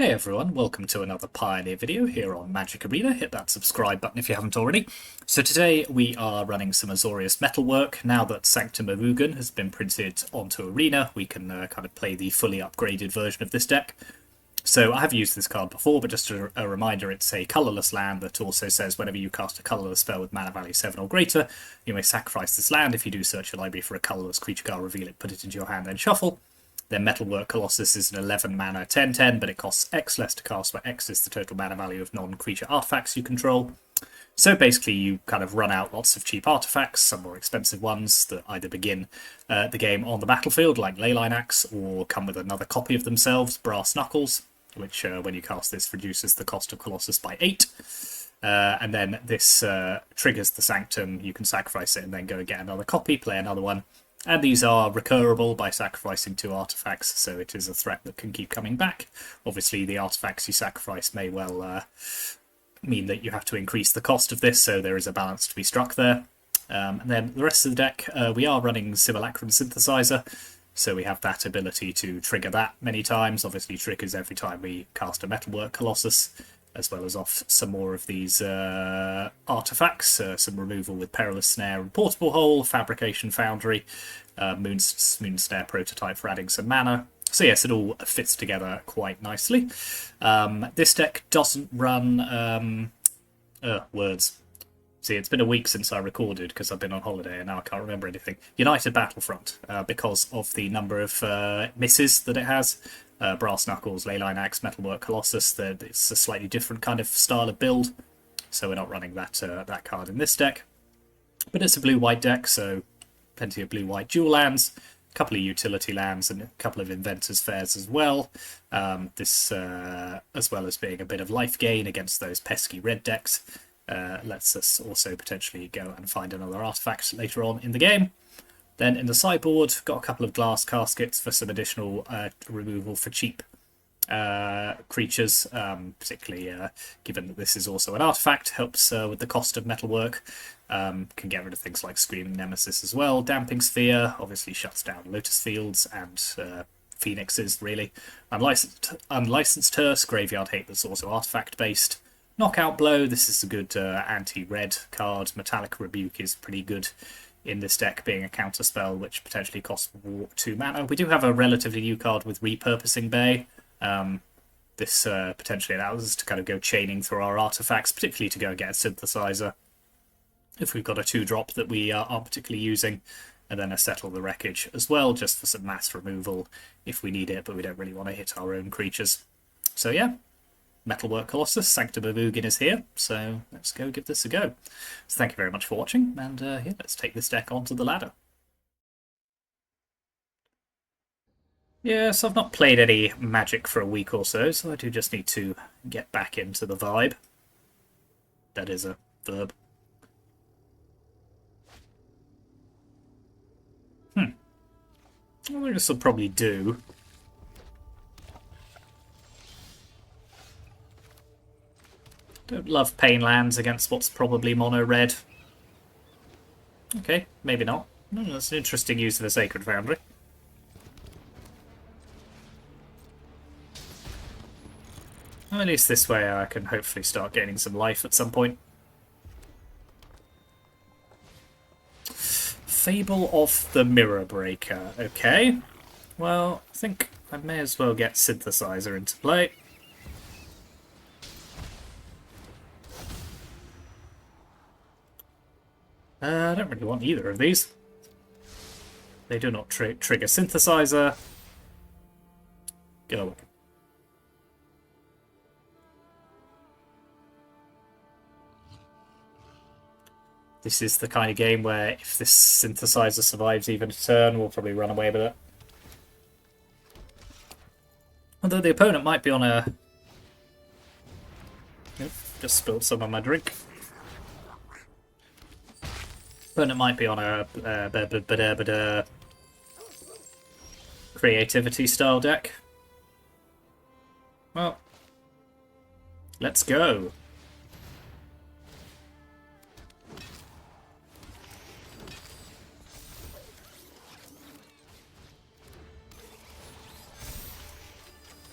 Hey everyone, welcome to another Pioneer video here on Magic Arena. Hit that subscribe button if you haven't already. So today we are running some Azorius Metalwork. Now that Sanctum of Ugin has been printed onto Arena, we can kind of play the fully upgraded version of this deck. So I have used this card before, but just a reminder, it's a colourless land that also says whenever you cast a colourless spell with mana value 7 or greater, you may sacrifice this land. If you do, search your library for a colourless creature card, reveal it, put it into your hand, then shuffle. Then Metalwork Colossus is an 11 mana 10/10, but it costs X less to cast, where X is the total mana value of non-creature artifacts you control. So basically you kind of run out lots of cheap artifacts, some more expensive ones that either begin the game on the battlefield, like Leyline Axe, or come with another copy of themselves, Brass Knuckles, which when you cast this reduces the cost of Colossus by 8. And then this triggers the Sanctum, you can sacrifice it and then go and get another copy, play another one. And these are recurable by sacrificing 2 artifacts, so it is a threat that can keep coming back. Obviously, the artifacts you sacrifice may well mean that you have to increase the cost of this, so there is a balance to be struck there. And then the rest of the deck, we are running Simulacrum Synthesizer, so we have that ability to trigger that many times. Obviously, triggers every time we cast a Metalwork Colossus, as well as off some more of these artifacts, some removal with Perilous Snare and Portable Hole, Fabrication Foundry, Moon Snare Prototype for adding some mana. So yes, it all fits together quite nicely. This deck doesn't run... words. See, it's been a week since I recorded because I've been on holiday and now I can't remember anything. United Battlefront, because of the number of misses that it has. Brass Knuckles, Leyline Axe, Metalwork Colossus, it's a slightly different kind of style of build, so we're not running that card in this deck. But it's a blue-white deck, so plenty of blue-white dual lands, a couple of utility lands, and a couple of Inventors' Fairs as well. This, as well as being a bit of life gain against those pesky red decks, lets us also potentially go and find another artifact later on in the game. Then in the sideboard, got a couple of glass caskets for some additional removal for cheap creatures, particularly given that this is also an artifact, helps with the cost of metalwork. Can get rid of things like Screaming Nemesis as well. Damping Sphere obviously shuts down Lotus Fields and Phoenixes, really. Unlicensed Hearse, Graveyard Hate that's also artifact-based. Knockout Blow, this is a good anti-red card. Metallic Rebuke is pretty good in this deck, being a counter spell which potentially costs 2 mana. We do have a relatively new card with Repurposing Bay. This potentially allows us to kind of go chaining through our artifacts, particularly to go and get a Synthesizer if we've got a 2-drop that we aren't particularly using, and then a Settle the Wreckage as well, just for some mass removal if we need it, but we don't really want to hit our own creatures. So yeah, Metalwork Colossus, Sanctum of Ugin is here, so let's go give this a go. So thank you very much for watching, and yeah, let's take this deck onto the ladder. Yes, I've not played any Magic for a week or so, so I do just need to get back into the vibe. That is a verb. I think this will probably do. Don't love pain lands against what's probably mono red. Okay, maybe not. That's an interesting use of a Sacred Foundry. Well, at least this way I can hopefully start gaining some life at some point. Fable of the Mirror Breaker. Okay. Well, I think I may as well get Synthesizer into play. I don't really want either of these. They do not trigger Synthesizer. Go away. This is the kind of game where if this Synthesizer survives even a turn, we'll probably run away with it. Although the opponent might be on a... Nope, just spilled some of my drink. Opponent might be on a creativity style deck. Well, let's go.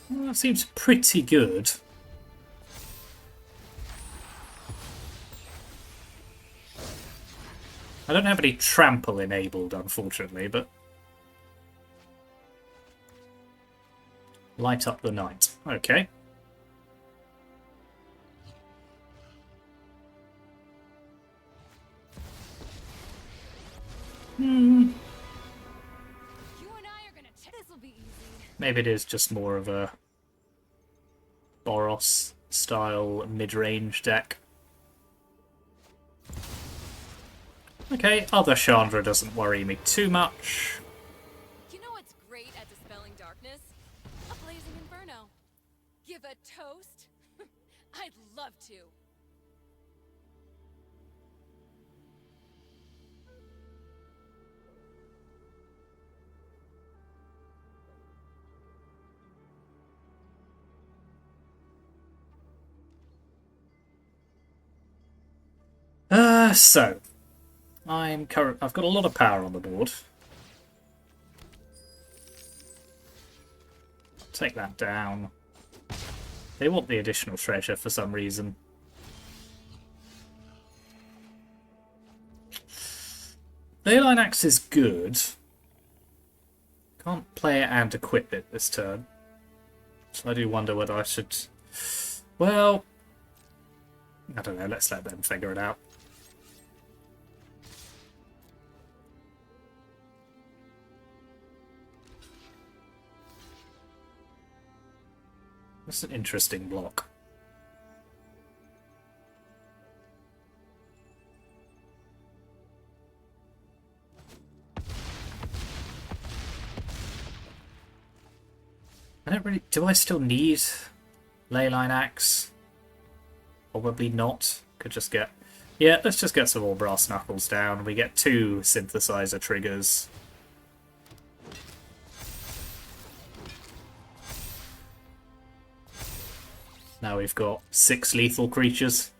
Well, that seems pretty good. I don't have any trample enabled, unfortunately, but... Light up the night. Okay. Maybe it is just more of a Boros-style mid-range deck. Okay, other Chandra doesn't worry me too much. You know what's great at dispelling darkness? A blazing inferno. Give a toast? I'd love to. So I've got a lot of power on the board. Take that down. They want the additional treasure for some reason. Leyline Axe is good. Can't play it and equip it this turn. So I do wonder whether I should... Well, I don't know, let's let them figure it out. That's an interesting block. I don't really... Do I still need Leyline Axe? Probably not. Could just get... Yeah, let's just get some more Brass Knuckles down. We get 2 Synthesizer triggers. Now we've got 6 lethal creatures.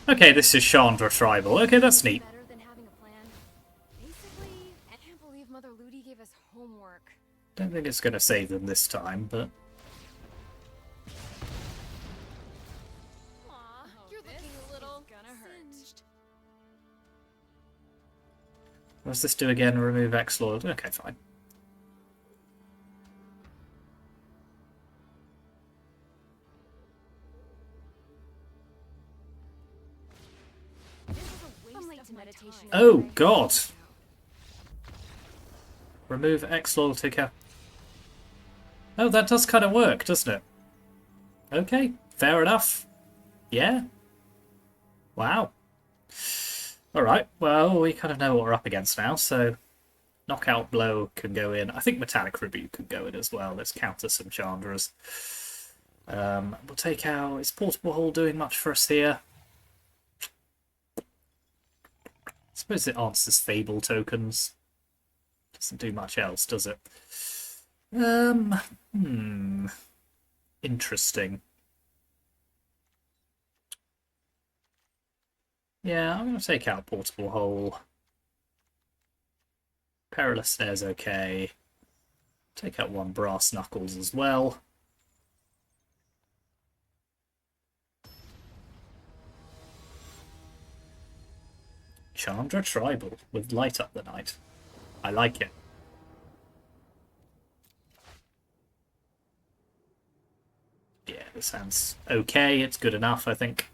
Okay, this is Chandra Tribal. Okay, that's neat. Better than having a plan. Basically, I can't believe Mother Ludi gave us homework. Don't think it's going to save them this time, but... Aw, you're looking a little singed. What does this do again? Remove X-Lord. Okay, fine. Oh, God! Remove X-Lord, take out... Oh, that does kind of work, doesn't it? Okay, fair enough. Yeah. Wow. Alright, well, we kind of know what we're up against now, so... Knockout Blow can go in. I think Metallic Rebuke can go in as well. Let's counter some Chandras. We'll take out... Is Portable Hole doing much for us here? I suppose it answers Fable tokens. Doesn't do much else, does it? Interesting. Yeah, I'm going to take out Portable Hole. Perilous Snare's okay. Take out 1 Brass Knuckles as well. Chandra Tribal with Light Up the Night. I like it. Yeah, this sounds okay. It's good enough, I think.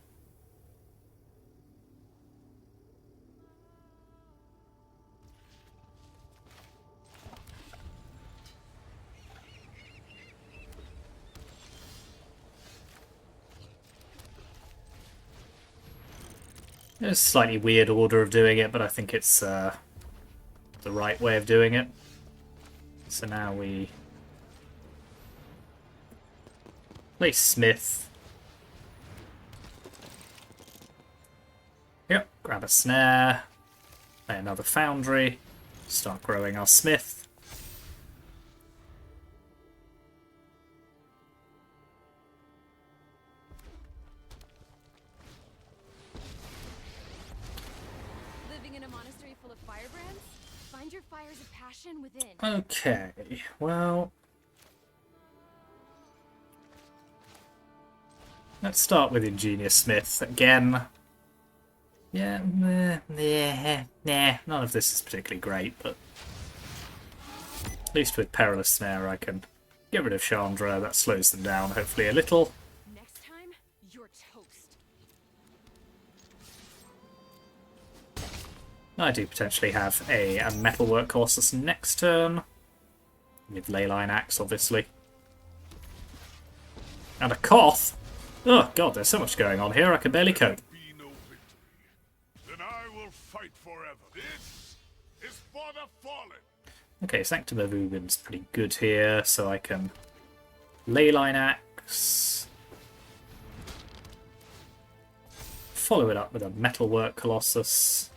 There's a slightly weird order of doing it, but I think it's the right way of doing it. So now we play Smith. Yep, grab a snare, play another Foundry, start growing our Smith. firebrands? Find your fires of passion within. Okay, well... let's start with Ingenious Smith again. Yeah, none of this is particularly great, but at least with Perilous Snare I can get rid of Chandra. That slows them down, hopefully, a little. Next time, you're toast. I do potentially have a Metalwork Colossus next turn, with Leyline Axe, obviously. And a Koth! Oh god, there's so much going on here, I can barely cope. Be no victory. Then I will fight forever. This is for the fallen. Okay, Sanctum of Ugin's pretty good here, so I can Leyline Axe. Follow it up with a Metalwork Colossus.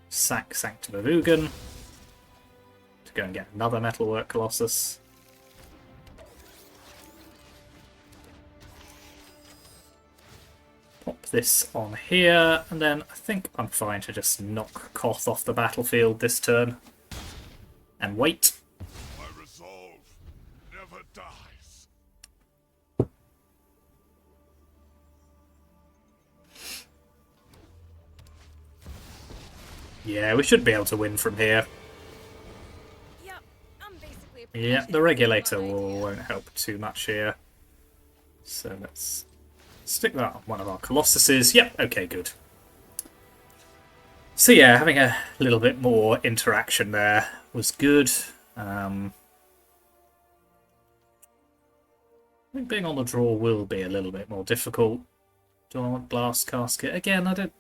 Sack Sanctum of Ugin to go and get another Metalwork Colossus. Pop this on here, and then I think I'm fine to just knock Koth off the battlefield this turn. And wait. My resolve never dies. Yeah, we should be able to win from here. Yep, I'm basically a Yeah, the pretend regulator fun idea. won't help too much here. So let's stick that on one of our Colossuses. Yep, okay, good. So yeah, having a little bit more interaction there was good. I think being on the draw will be a little bit more difficult. Do I want Glass Casket? Again, I don't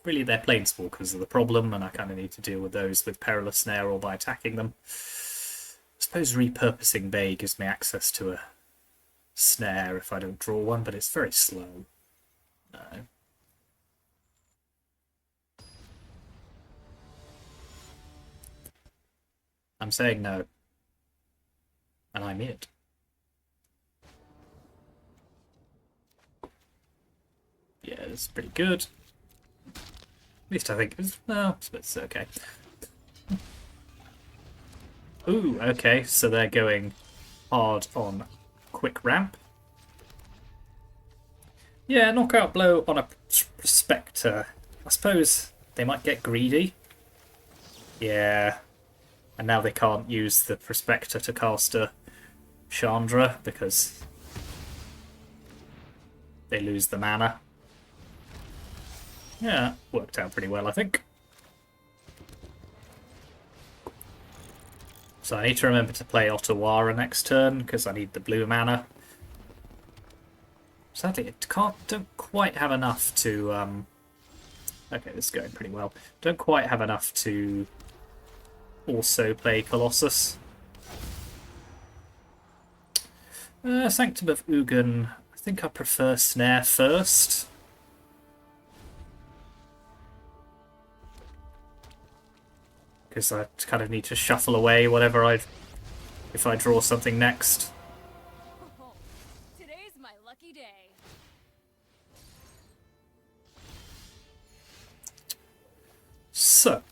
really, they're Planeswalkers are the problem, and I kind of need to deal with those with Perilous Snare or by attacking them. I suppose repurposing Bay gives me access to a snare if I don't draw one, but it's very slow. No. I'm saying no. And I mean it. Yeah, it's pretty good. At least I think it's... well, it's okay. Ooh, okay, so they're going hard on quick ramp. Yeah, knockout blow on a Prospector. I suppose they might get greedy. Yeah. And now they can't use the Prospector to cast a Chandra because they lose the mana. Yeah, worked out pretty well, I think. So I need to remember to play Otawara next turn because I need the blue mana. Sadly, don't quite have enough to... okay, this is going pretty well. Don't quite have enough to also play Colossus. Sanctum of Ugin. I think I prefer Snare first. Because I kind of need to shuffle away whatever if I draw something next. Oh, today's my lucky day. So,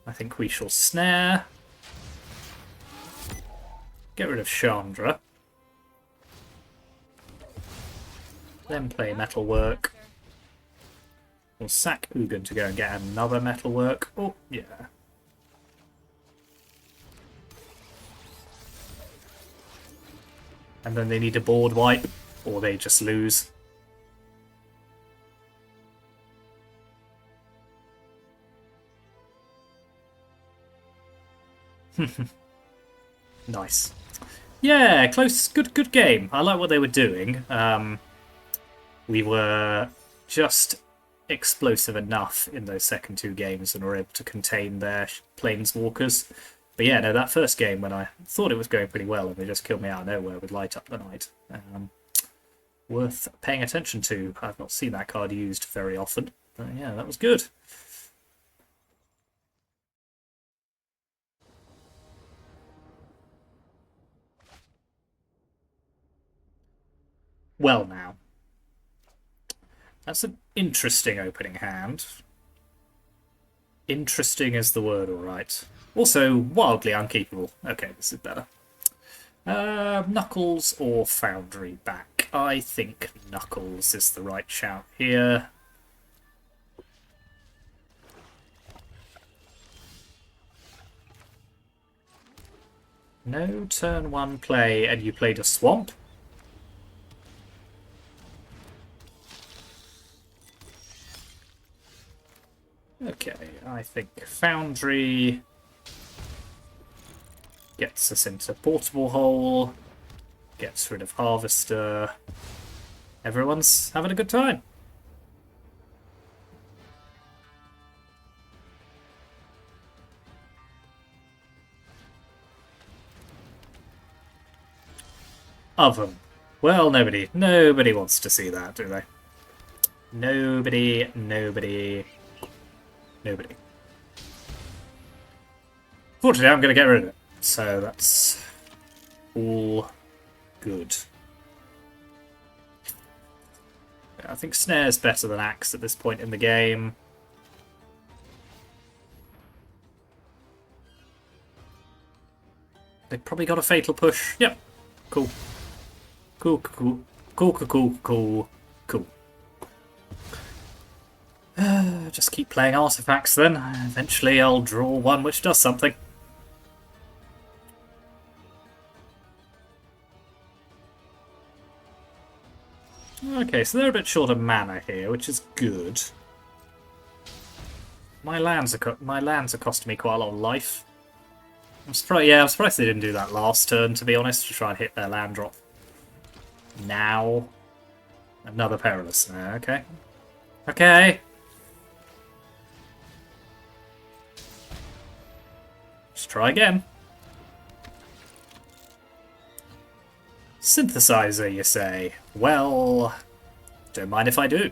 I think we shall snare. Get rid of Chandra. Then play Metalwork. We'll sack Ugin to go and get another Metalwork. Oh, yeah. And then they need a board wipe, or they just lose. Nice. Yeah, close. Good game. I like what they were doing. We were just explosive enough in those second two games and were able to contain their planeswalkers. But yeah, no, that first game when I thought it was going pretty well and they just killed me out of nowhere with Light Up the Night. Worth paying attention to. I've not seen that card used very often. But yeah, that was good. Well now. That's an interesting opening hand. Interesting is the word, alright. Also, wildly unkeepable. Okay, this is better. Knuckles or Foundry back? I think Knuckles is the right shout here. No turn 1 play, and you played a swamp? Okay, I think Foundry gets us into Portable Hole, gets rid of Harvester. Everyone's having a good time. Oven. Well, nobody wants to see that, do they? Nobody. Fortunately, I'm going to get rid of it. So that's all good. I think Snare's better than Axe at this point in the game. They probably got a Fatal Push. Yep. Cool. Cool. Just keep playing artifacts then. Eventually I'll draw one which does something. Okay, so they're a bit short of mana here, which is good. My lands are costing me quite a lot of life. I'm surprised they didn't do that last turn, to be honest, to try and hit their land drop. Now. Another Perilous Snare, okay. Okay. Let's try again. Synthesizer, you say? Well, don't mind if I do.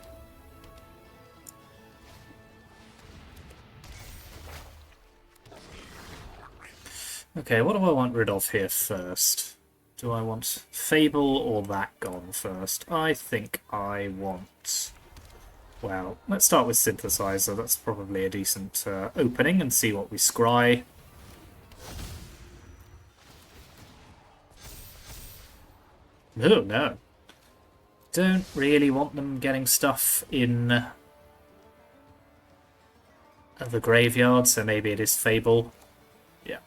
Okay, what do I want rid of here first? Do I want Fable or that gone first? I think I want... Well, let's start with Synthesizer. That's probably a decent opening and see what we scry. Oh, no. Don't really want them getting stuff in the graveyard, so maybe it is Fable. Yeah.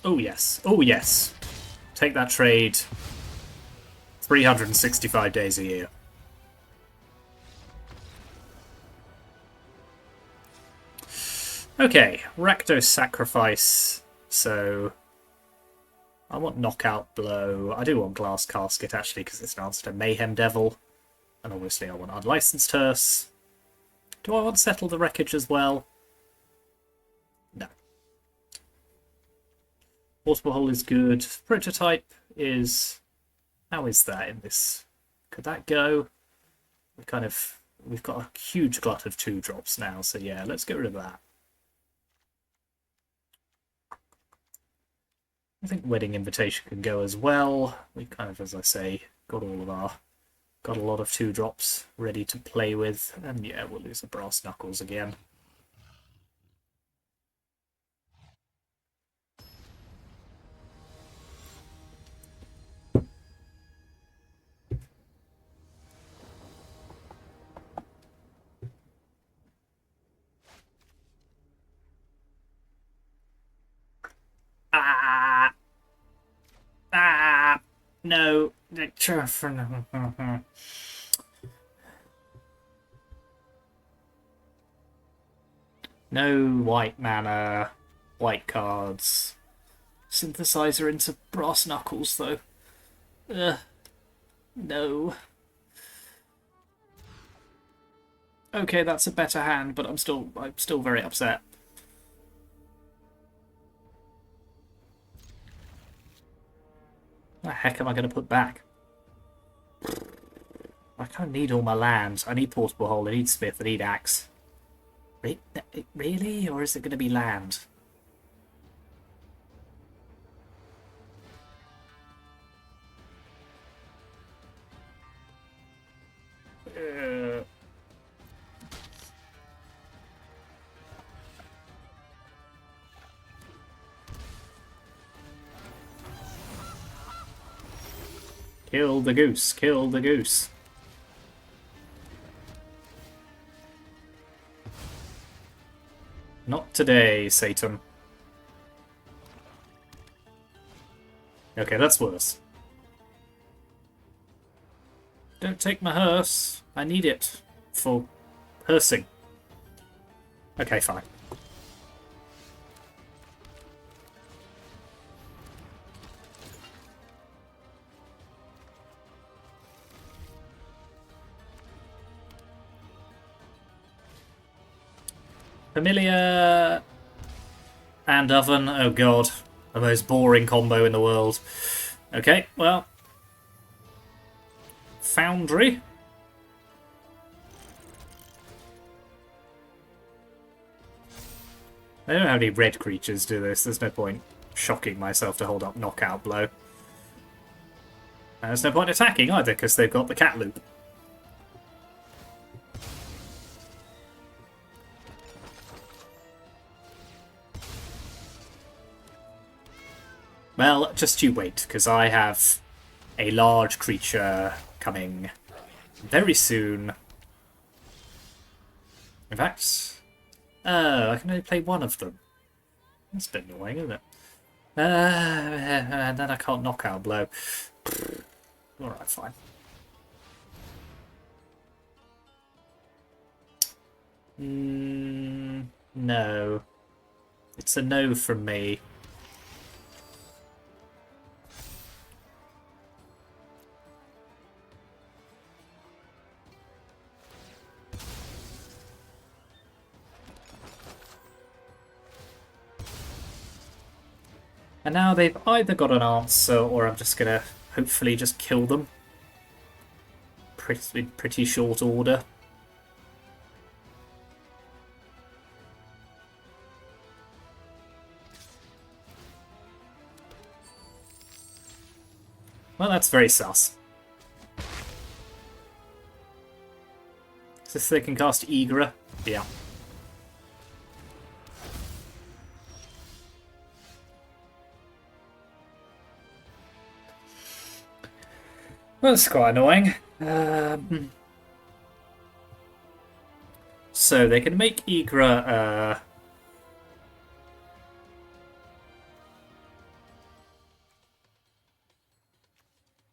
Oh, yes. Oh, yes. Take that trade 365 days a year. Okay, Rakdos Sacrifice, so I want Knockout Blow. I do want Glass Casket, actually, because it's an answer to Mayhem Devil. And obviously I want Unlicensed Hearse. Do I want Settle the Wreckage as well? No. Portable Hole is good. Prototype is... How is that in this? Could that go? We've got a huge glut of 2-drops now, so yeah, let's get rid of that. I think Wedding Invitation can go as well. We kind of, as I say, got a lot of 2-drops ready to play with. And yeah, we'll lose the Brass Knuckles again. No. No white mana, white cards. Synthesizer into Brass Knuckles, though. No. Okay, that's a better hand, but I'm still very upset. What the heck am I going to put back? I kind of need all my lands. I need Portable Hole, I need Smith, I need Axe. Really? Or is it going to be land? Kill the goose, kill the goose. Not today, Satan. Okay, that's worse. Don't take my hearse. I need it for hearsing. Okay, fine. Familiar and oven. Oh god. The most boring combo in the world. Okay, well. Foundry. I don't have any red creatures do this. There's no point shocking myself to hold up knockout blow. And there's no point attacking either because they've got the cat loop. Well, just you wait, because I have a large creature coming very soon. In fact, I can only play one of them. That's a bit annoying, isn't it? And then I can't knockout blow. Alright, fine. No. It's a no from me. And now they've either got an answer or I'm just going to hopefully just kill them. Pretty short order. Well, that's very sus. Is this they can cast Egra? Yeah. Well, that's quite annoying. So they can make Egra.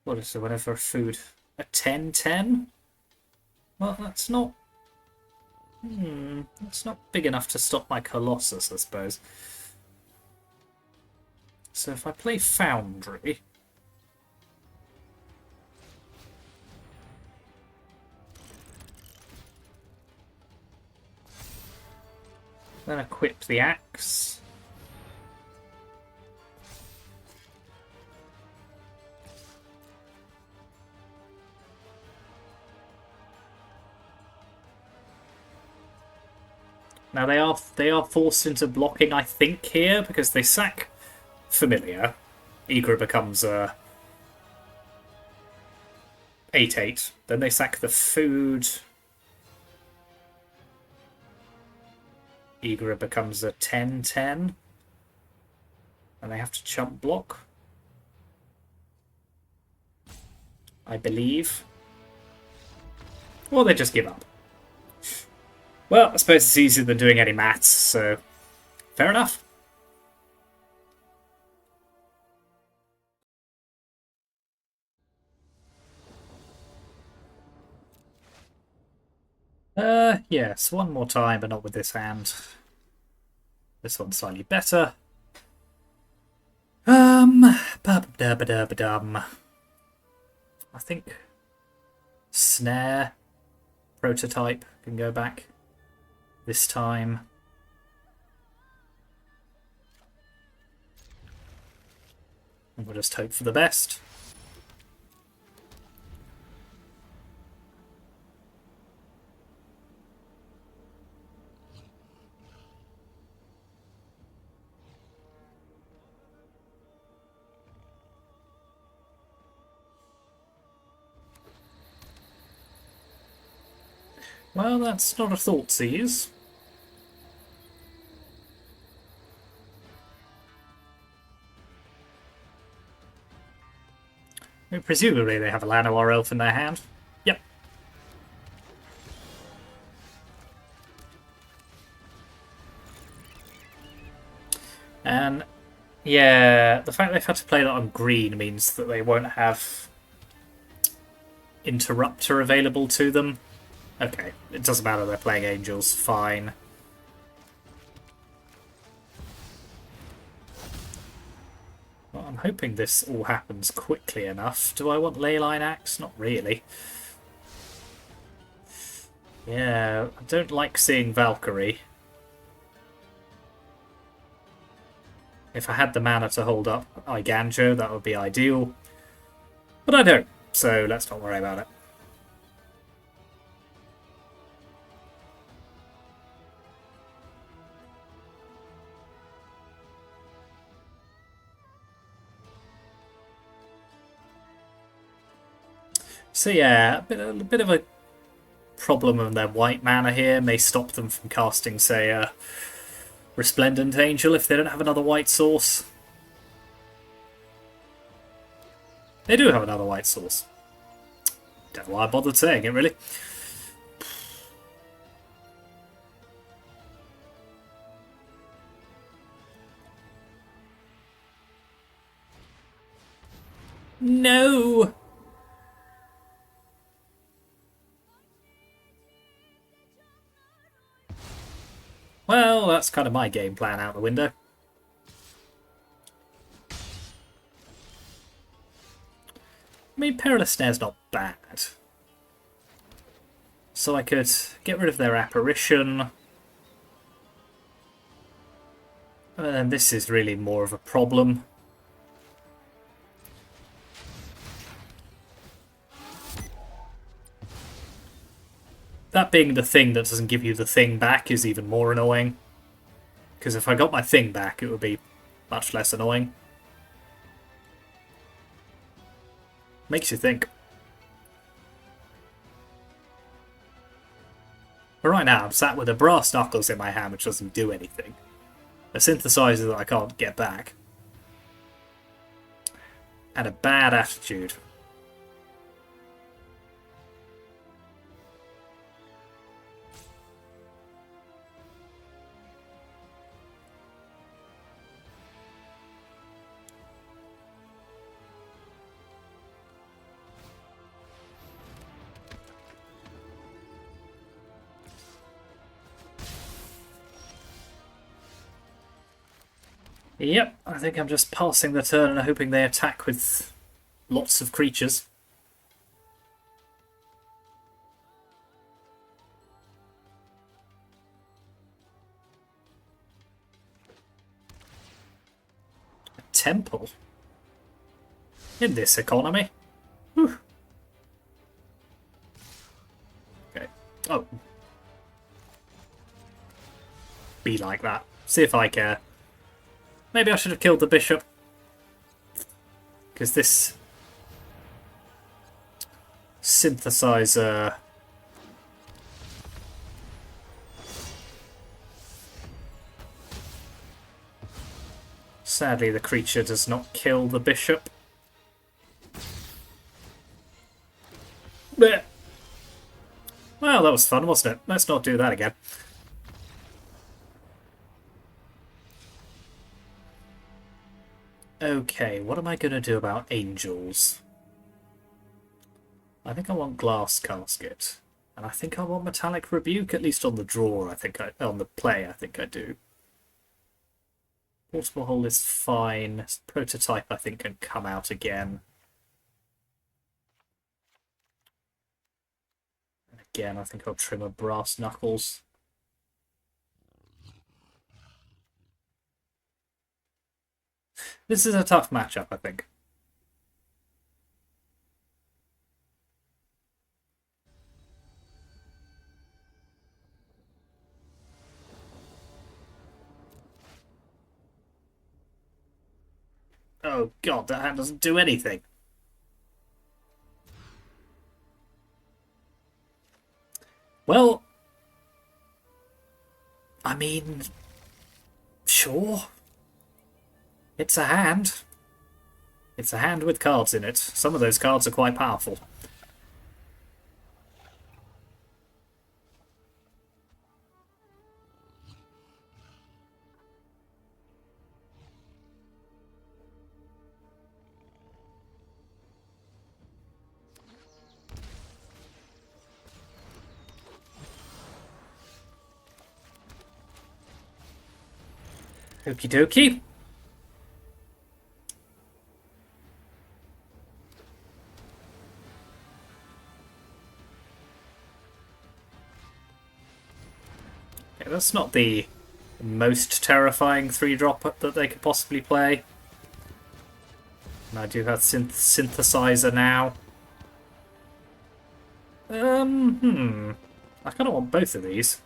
What is it? Whenever food a 10/10? Well, that's not. That's not big enough to stop my Colossus, I suppose. So if I play Foundry. Then equip the axe. Now they are forced into blocking, I think, here because they sack Familiar. Egra becomes a 8/8. Then they sack the food. Egra becomes a 10/10. And they have to chump block. I believe. Or they just give up. Well, I suppose it's easier than doing any maths, so fair enough. Yes, one more time, but not with this hand. This one's slightly better. Ba-ba-da-ba-da-ba-dum. I think snare prototype can go back this time. And we'll just hope for the best. Well, that's not a Thoughtseize. I mean, presumably they have a Llanowar Elf in their hand. Yep. And yeah, the fact they've had to play that on green means that they won't have Interrupter available to them. Okay, it doesn't matter, they're playing Angels, fine. Well, I'm hoping this all happens quickly enough. Do I want Leyline Axe? Not really. Yeah, I don't like seeing Valkyrie. If I had the mana to hold up Iganjo, that would be ideal. But I don't, so let's not worry about it. So yeah, a bit of a problem with their white mana here may stop them from casting, say, a Resplendent Angel if they don't have another white source. They do have another white source. Don't know why I bothered saying it, really. No! Well, that's kind of my game plan out the window. I mean, Perilous Snare's not bad. So I could get rid of their Apparition. And this is really more of a problem. That being the thing that doesn't give you the thing back is even more annoying. Because if I got my thing back, it would be much less annoying. Makes you think. But right now, I'm sat with a Brass Knuckles in my hand, which doesn't do anything. A Synthesizer that I can't get back. And a bad attitude. Yep, I think I'm just passing the turn and hoping they attack with lots of creatures. A temple? In this economy? Whew. Okay. Oh. Be like that. See if I care. Maybe I should have killed the bishop. Because this synthesizer... Sadly, the creature does not kill the bishop. Blech. Well, that was fun, wasn't it? Let's not do that again. Okay, what am I going to do about angels? I think I want Glass Casket. And I think I want Metallic Rebuke, at least on the draw, on the play, I think I do. Portable Hole is fine. Prototype, I think, can come out again. And again, I think I'll trim a Brass Knuckles. This is a tough matchup, I think. Oh god, that hand doesn't do anything. Well, mean, sure. It's a hand. It's a hand with cards in it. Some of those cards are quite powerful. Okie dokie. Okay, that's not the most terrifying 3-drop that they could possibly play. And I do have Synthesizer now. I kind of want both of these.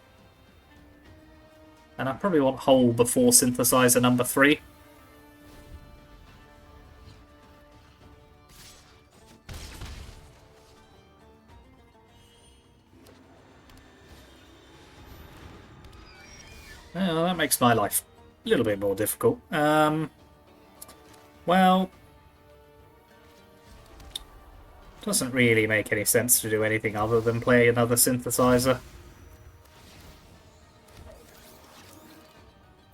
And I probably want Hole before Synthesizer number 3. Well, that makes my life a little bit more difficult. Well, doesn't really make any sense to do anything other than play another Synthesizer.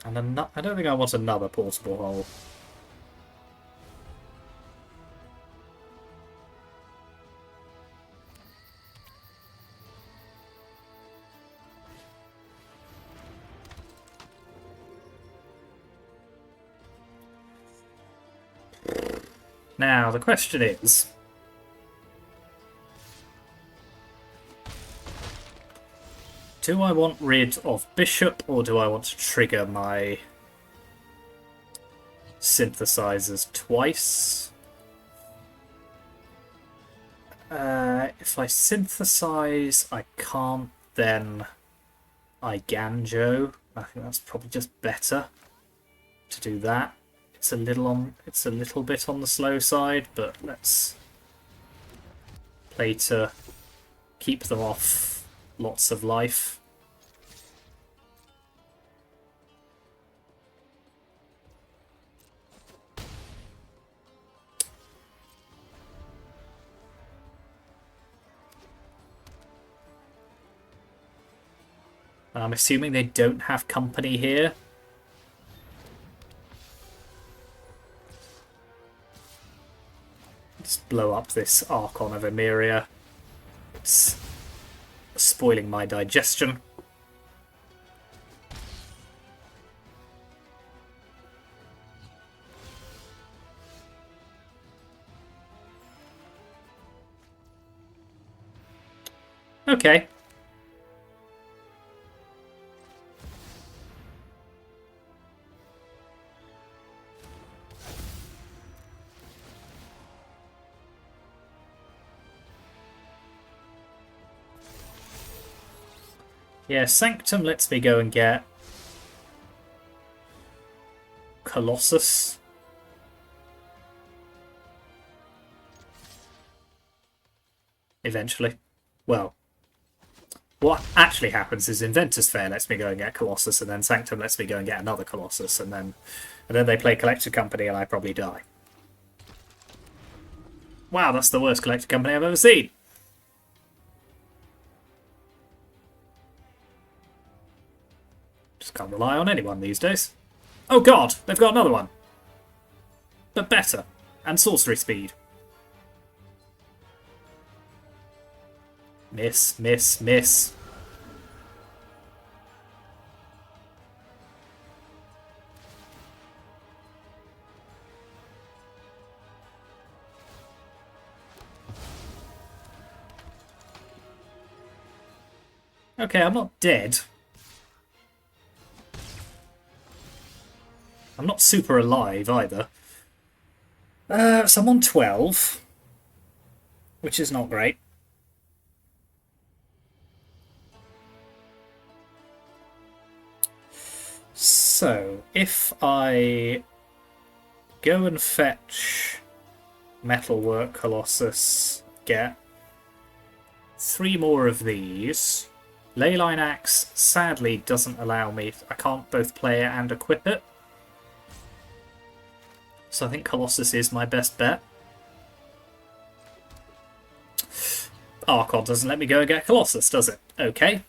And I don't think I want another portable hole. Now, the question is... do I want rid of Bishop, or do I want to trigger my Synthesizers twice? If I synthesize, I can't then Ganjo. I think that's probably just better to do that. It's a little bit on the slow side, but let's play to keep them off lots of life. I'm assuming they don't have company here. Just blow up this Archon of Emeria. It's spoiling my digestion. Okay. Yeah, Sanctum lets me go and get Colossus. Eventually. Well, what actually happens is Inventor's Fair lets me go and get Colossus, and then Sanctum lets me go and get another Colossus, and then they play Collected Company and I probably die. Wow, that's the worst Collected Company I've ever seen. Just can't rely on anyone these days. Oh god, they've got another one. But better. And sorcery speed. Miss, miss, miss. Okay, I'm not dead. I'm not super alive either. So I'm on 12, which is not great. So, if I go and fetch Metalwork Colossus, get 3 more of these, Leyline Axe sadly doesn't allow me... I can't both play it and equip it. So I think Colossus is my best bet. Archon doesn't let me go and get Colossus, does it? Okay.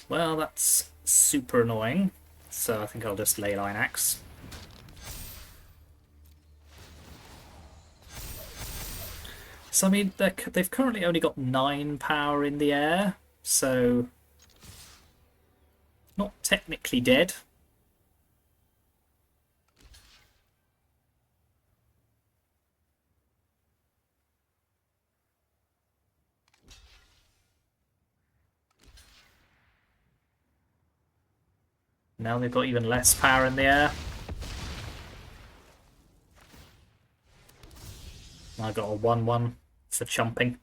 Well, that's super annoying. So I think I'll just Leyline Axe. So, I mean, they've currently only got 9 power in the air, so... not technically dead. Now they've got even less power in the air. I got a 1-1 for chumping.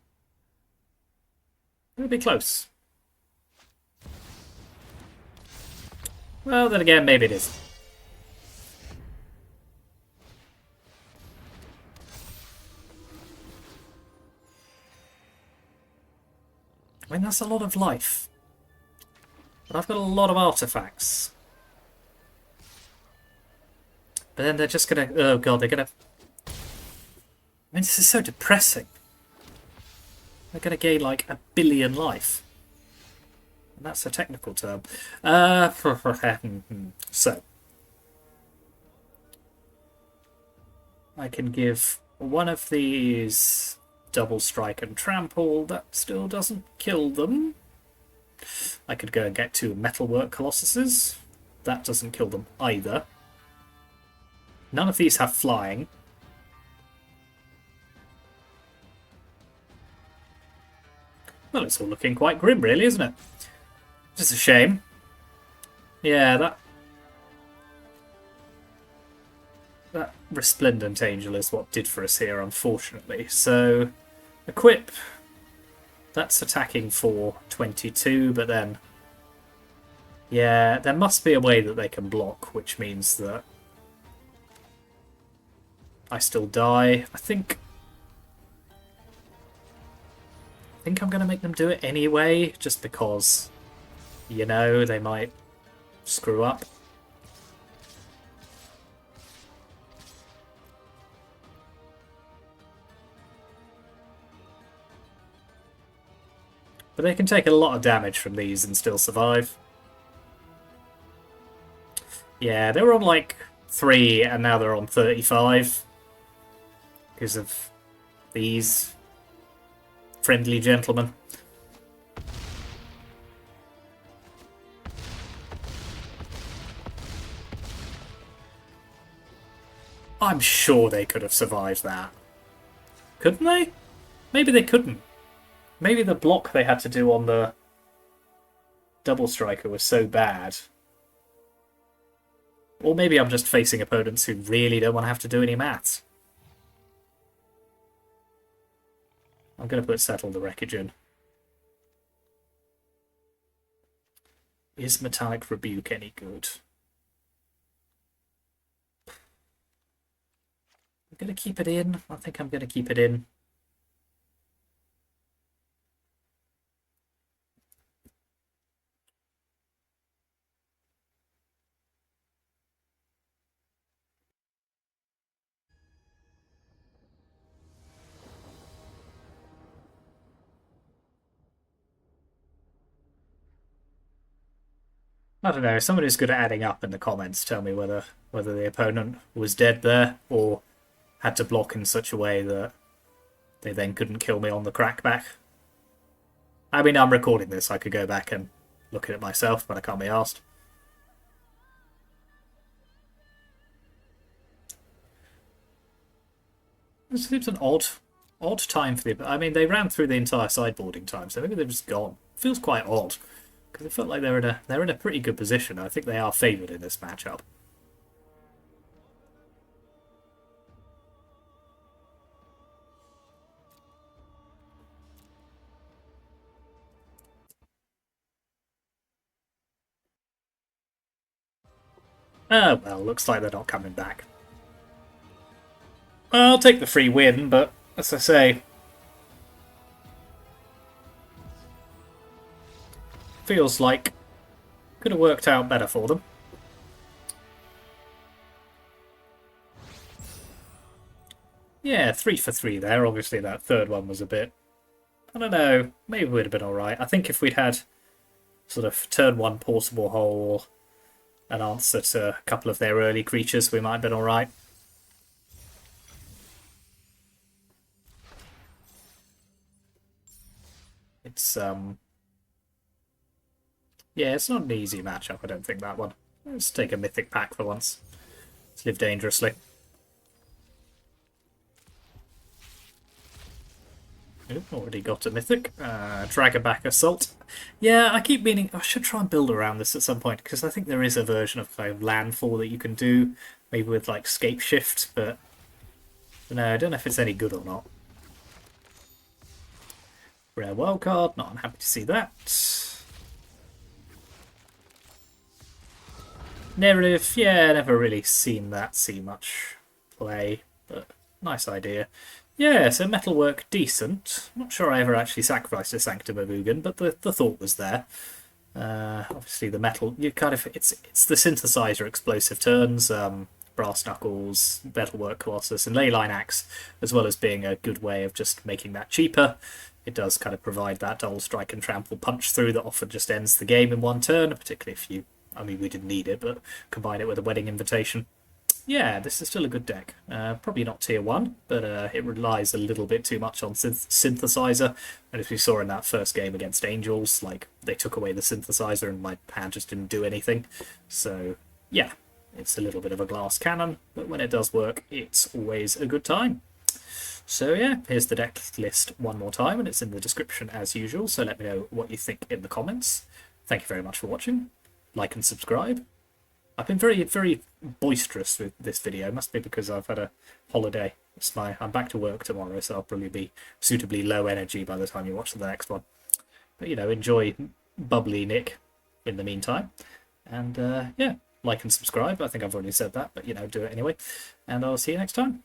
It'll be close. Well, then again, maybe it is. I mean, that's a lot of life. But I've got a lot of artifacts. But then they're just gonna... oh god, they're gonna... I mean, this is so depressing. They're gonna gain like 1 billion life. And that's a technical term. So. I can give one of these double strike and trample. That still doesn't kill them. I could go and get 2 metalwork colossuses. That doesn't kill them either. None of these have flying. Well, it's all looking quite grim, really, isn't it? Just a shame. Yeah, that Resplendent Angel is what did for us here, unfortunately. So, equip. That's attacking for 22, but then... yeah, there must be a way that they can block, which means that I still die. I think I'm going to make them do it anyway, just because, you know, they might screw up. But they can take a lot of damage from these and still survive. Yeah, they were on like 3 and now they're on 35. Because of these friendly gentlemen. I'm sure they could have survived that. Couldn't they? Maybe they couldn't. Maybe the block they had to do on the double striker was so bad. Or maybe I'm just facing opponents who really don't want to have to do any maths. I'm going to put Settle the Wreckage in. Is Metallic Rebuke any good? I'm going to keep it in. I think I'm going to keep it in. I don't know, somebody who's good at adding up in the comments tell me whether the opponent was dead there or had to block in such a way that they then couldn't kill me on the crackback. I mean, I'm recording this, I could go back and look at it myself, but I can't be asked. This seems an odd time for the... I mean, they ran through the entire sideboarding time, so maybe they've just gone. Feels quite odd. Because it felt like they're in a pretty good position. I think they are favoured in this matchup. Oh, well, looks like they're not coming back. I'll take the free win, but as I say... feels like could have worked out better for them. Yeah, 3 for 3 there. Obviously that third one was a bit, I don't know, maybe it would have been alright. I think if we'd had sort of turn 1 portable hole, an answer to a couple of their early creatures, we might have been alright. It's, yeah, it's not an easy matchup, I don't think, that one. Let's take a mythic pack for once. Let's live dangerously. Ooh, already got a mythic. Dragonback Assault. Yeah, I keep meaning I should try and build around this at some point, because I think there is a version of kind of landfall that you can do, maybe with like scape shift, but no, I don't know if it's any good or not. Rare wildcard, not unhappy to see that. Narrative, yeah, never really seen that see much play, but nice idea. Yeah, so metalwork, decent. Not sure I ever actually sacrificed a Sanctum of Ugin, but the thought was there. Obviously, the metal, you kind of it's the synthesizer explosive turns, brass knuckles, metalwork Colossus, and leyline axe, as well as being a good way of just making that cheaper. It does kind of provide that double strike and trample punch through that often just ends the game in one turn, particularly if you, I mean, we didn't need it, but combine it with a wedding invitation. Yeah, this is still a good deck. Probably not tier 1, but it relies a little bit too much on Synthesizer. And as we saw in that first game against Angels, like, they took away the Synthesizer and my hand just didn't do anything. So, yeah, it's a little bit of a glass cannon, but when it does work, it's always a good time. So yeah, here's the deck list one more time, and it's in the description as usual, so let me know what you think in the comments. Thank you very much for watching. Like and subscribe. I've been very, very boisterous with this video. It must be because I've had a holiday. I'm back to work tomorrow, so I'll probably be suitably low energy by the time you watch the next one. But, you know, enjoy bubbly Nick in the meantime. And, yeah, like and subscribe. I think I've already said that, but, you know, do it anyway. And I'll see you next time.